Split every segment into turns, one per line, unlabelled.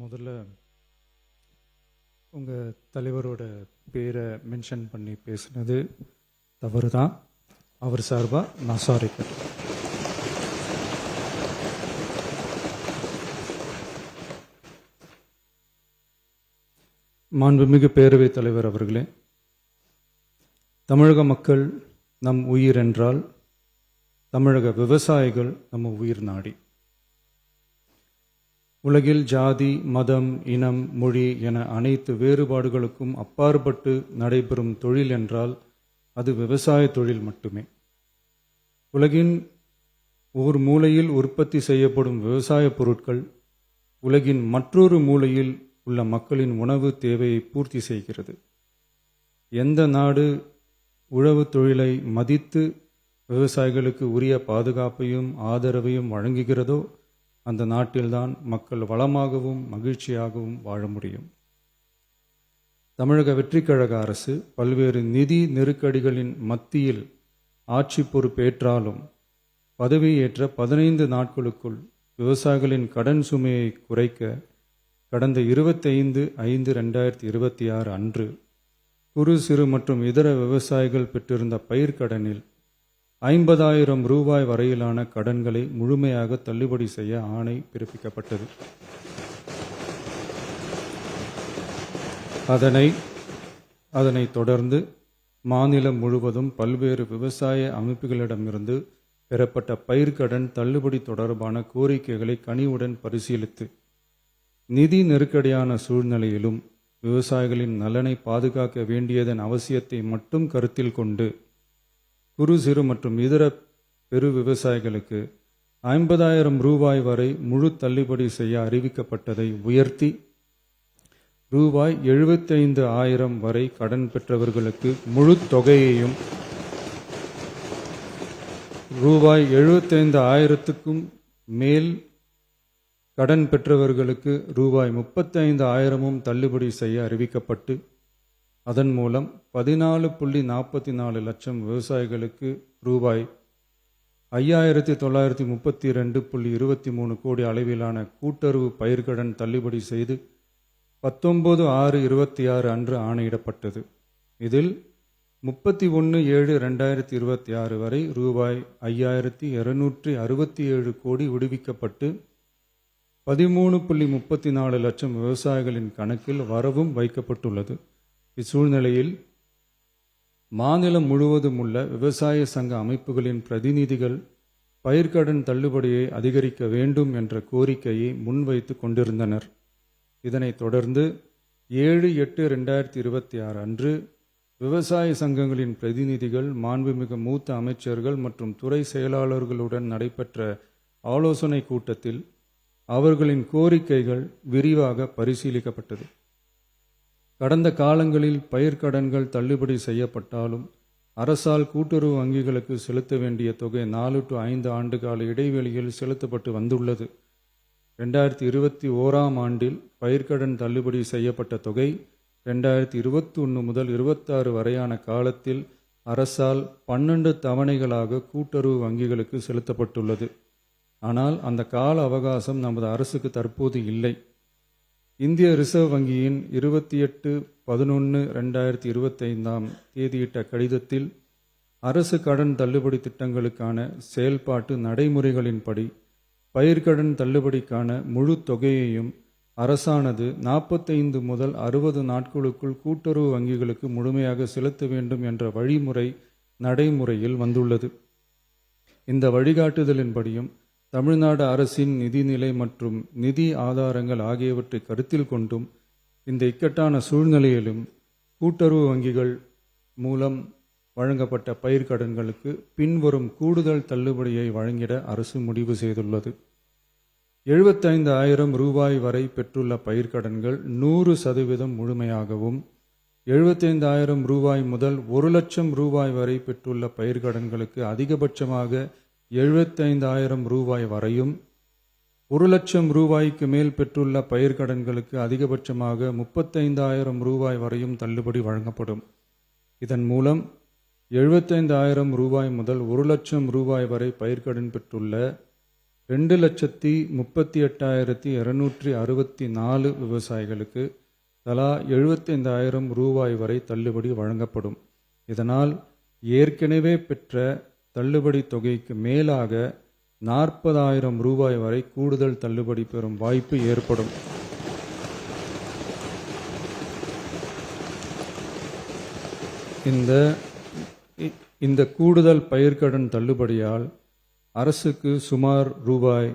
முதல்ல உங்கள் தலைவரோட பேரை மென்ஷன் பண்ணி பேசுனது தவறு தான். அவர் சார்பாக நான் சாரி கேட்டேன். மாண்புமிகு பேரவைத் தலைவர் அவர்களே, தமிழக மக்கள் நம் உயிர் என்றால் தமிழக விவசாயிகள் நம்ம உயிர் நாடி. உலகில் ஜாதி, மதம், இனம், மொழி என அனைத்து வேறுபாடுகளுக்கும் அப்பாற்பட்டு நடைபெறும் தொழில் என்றால் அது விவசாய தொழில் மட்டுமே. உலகின் ஒரு மூலையில் உற்பத்தி செய்யப்படும் விவசாய பொருட்கள் உலகின் மற்றொரு மூலையில் உள்ள மக்களின் உணவு தேவையை பூர்த்தி செய்கிறது. எந்த நாடு உழவு தொழிலை மதித்து விவசாயிகளுக்கு உரிய பாதுகாப்பையும் ஆதரவையும் வழங்குகிறதோ அந்த நாட்டில்தான் மக்கள் வளமாகவும் மகிழ்ச்சியாகவும் வாழ முடியும். தமிழக வெற்றிக்கழக அரசு பல்வேறு நிதி நெருக்கடிகளின் மத்தியில் ஆட்சி பொறுப்பேற்றாலும் பதவியேற்ற 15 நாட்களுக்குள் விவசாயிகளின் கடன் சுமையை குறைக்க கடந்த 25/5/2026 அன்று குறு சிறு மற்றும் இதர விவசாயிகள் பெற்றிருந்த பயிர்க்கடனில் 50,000 ரூபாய் வரையிலான கடன்களை முழுமையாக தள்ளுபடி செய்ய ஆணை பிறப்பிக்கப்பட்டது. அதனைத் தொடர்ந்து மாநிலம் முழுவதும் பல்வேறு விவசாய அமைப்புகளிடமிருந்து பெறப்பட்ட பயிர்க்கடன் தள்ளுபடி தொடர்பான கோரிக்கைகளை கனிவுடன் பரிசீலித்து நிதி நெருக்கடியான சூழ்நிலையிலும் விவசாயிகளின் நலனை பாதுகாக்க வேண்டியதன் அவசியத்தை மட்டும் கருத்தில் கொண்டு குறு சிறு மற்றும் இதர பெரு விவசாயிகளுக்கு 50,000 ரூபாய் வரை முழு தள்ளுபடி செய்ய அறிவிக்கப்பட்டதை உயர்த்தி ரூபாய் 75,000 வரை கடன் பெற்றவர்களுக்கு முழு தொகையையும் ரூபாய் 75,000க்கும் மேல் கடன் பெற்றவர்களுக்கு ரூபாய் 35,000 தள்ளுபடி செய்ய அறிவிக்கப்பட்டு அதன் மூலம் 14.44 லட்சம் விவசாயிகளுக்கு ரூபாய் 5,932.23 கோடி அளவிலான கூட்டுறவு பயிர்க்கடன் தள்ளுபடி செய்து 19/6/26 அன்று ஆணையிடப்பட்டது. இதில் 31/7/2026 வரை ரூபாய் 5,267 கோடி விடுவிக்கப்பட்டு 13.34 லட்சம் விவசாயிகளின் கணக்கில் வரவும் வைக்கப்பட்டுள்ளது. இச்சூழ்நிலையில் மாநிலம் முழுவதும் உள்ள விவசாய சங்க அமைப்புகளின் பிரதிநிதிகள் பயிர்க்கடன் தள்ளுபடியை அதிகரிக்க வேண்டும் என்ற கோரிக்கையை முன்வைத்து கொண்டிருந்தனர். இதனைத் தொடர்ந்து 7/8/2026 அன்று விவசாய சங்கங்களின் பிரதிநிதிகள் மாண்புமிகு மூத்த அமைச்சர்கள் மற்றும் துறை செயலாளர்களுடன் நடைபெற்ற ஆலோசனை கூட்டத்தில் அவர்களின் கோரிக்கைகள் விரிவாக பரிசீலிக்கப்பட்டது. கடந்த காலங்களில் பயிர்க்கடன்கள் தள்ளுபடி செய்யப்பட்டாலும் அரசால் கூட்டுறவு வங்கிகளுக்கு செலுத்த வேண்டிய தொகை 4 to 5 ஆண்டு கால இடைவெளியில் செலுத்தப்பட்டு வந்துள்ளது. 2021 ஆண்டில் பயிர்க்கடன் தள்ளுபடி செய்யப்பட்ட தொகை 2021 முதல் 26 வரையான காலத்தில் அரசால் 12 தவணைகளாக கூட்டுறவு வங்கிகளுக்கு செலுத்தப்பட்டுள்ளது. ஆனால் அந்த கால அவகாசம் நமது அரசுக்கு தற்போது இல்லை. இந்திய ரிசர்வ் வங்கியின் 28/11/2025 தேதியிட்ட கடிதத்தில் அரசு கடன் தள்ளுபடி திட்டங்களுக்கான செயல்பாட்டு நடைமுறைகளின்படி பயிர்க்கடன் தள்ளுபடிக்கான முழு தொகையையும் அரசானது 45 முதல் 60 நாட்களுக்குள் கூட்டுறவு வங்கிகளுக்கு முழுமையாக செலுத்த வேண்டும் என்ற வழிமுறை நடைமுறையில் வந்துள்ளது. இந்த வழிகாட்டுதலின்படியும் தமிழ்நாடு அரசின் நிதிநிலை மற்றும் நிதி ஆதாரங்கள் ஆகியவற்றை கருத்தில் கொண்டும் இந்த இக்கட்டான சூழ்நிலையிலும் கூட்டுறவு வங்கிகள் மூலம் வழங்கப்பட்ட பயிர்க்கடன்களுக்கு பின்வரும் கூடுதல் தள்ளுபடியை வழங்கிட அரசு முடிவு செய்துள்ளது. 75,000 ரூபாய் வரை பெற்றுள்ள பயிர்க்கடன்கள் 100% முழுமையாகவும், 75,000 ரூபாய் முதல் 1 லட்சம் ரூபாய் வரை பெற்றுள்ள பயிர்க்கடன்களுக்கு அதிகபட்சமாக 75,000 ரூபாய் வரையும், 1 லட்சம் ரூபாய்க்கு மேல் பெற்றுள்ள பயிர்க்கடன்களுக்கு அதிகபட்சமாக 35,000 ரூபாய் வரையும் தள்ளுபடி வழங்கப்படும். இதன் மூலம் 75,000 ரூபாய் முதல் 1 லட்சம் ரூபாய் வரை பயிர்க்கடன் பெற்றுள்ள 2,38,264 விவசாயிகளுக்கு தலா 75,000 ரூபாய் வரை தள்ளுபடி வழங்கப்படும். இதனால் ஏற்கனவே பெற்ற தள்ளுபடி தொகைக்கு மேலாக 40,000 ரூபாய் வரை கூடுதல் தள்ளுபடி பெறும் வாய்ப்பு ஏற்படும். இந்த கூடுதல் பயிர்க்கடன் தள்ளுபடியால் அரசுக்கு சுமார் ரூபாய்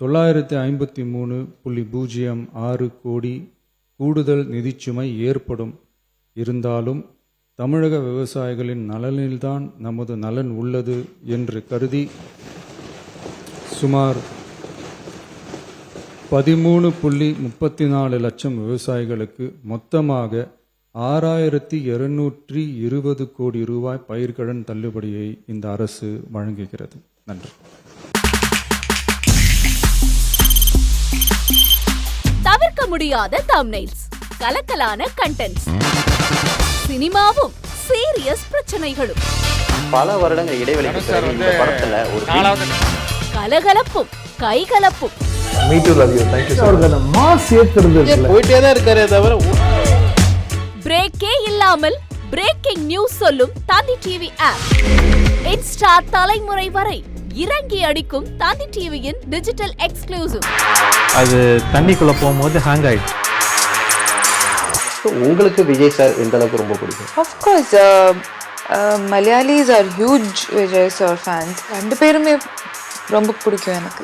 953.06 கோடி கூடுதல் நிதிச்சுமை ஏற்படும். இருந்தாலும் தமிழக விவசாயிகளின் நலனில்தான் நமது நலன் உள்ளது என்று கருதி சுமார் 13.34 லட்சம் விவசாயிகளுக்கு மொத்தமாக 6,220 கோடி ரூபாய் பயிர்க்கடன் தள்ளுபடியை இந்த அரசு வழங்குகிறது. நன்றி.
தவிர்க்க முடியாத தம்ப்நெயில்ஸ், கலக்கலான கண்டென்ட்ஸ், சினிமாவும் சீரியஸ் பிரச்சனைகளும்,
பல வருடங்கள் இடைவெளிக்கு பிறகு இந்த படத்துல ஒரு
கலகலப்பும் கைகலப்பும்,
போயிட்டே தான் இருக்காரே தவிர
பிரேக்கே இல்லாமல் பிரேக்கிங் நியூஸ் சொல்லும் தந்தி டிவி ஆப். இன்ஸ்டா தலைமுறை வரை இறங்கி அடிக்கும் தந்தி டிவியின் டிஜிட்டல் எக்ஸ்க்ளூசிவ்.
அது தண்ணிக்குள்ள போகும்போது ஹேங் ஆயிடுச்சு.
உங்களுக்கு விஜய் சார் எந்த அளவுக்கு ரொம்ப பிடிக்கும்?
Of course, Malayalis are huge Vijay sir fans. ரெண்டு பேருமே ரொம்ப பிடிக்கும் எனக்கு.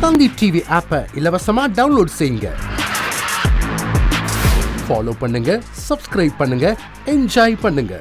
தந்தி டிவி ஆப்பை இலவசமா டவுன்லோட் செய்யுங்க. ஃபாலோ பண்ணுங்க, சப்ஸ்கிரைப் பண்ணுங்க, என்ஜாய் பண்ணுங்க.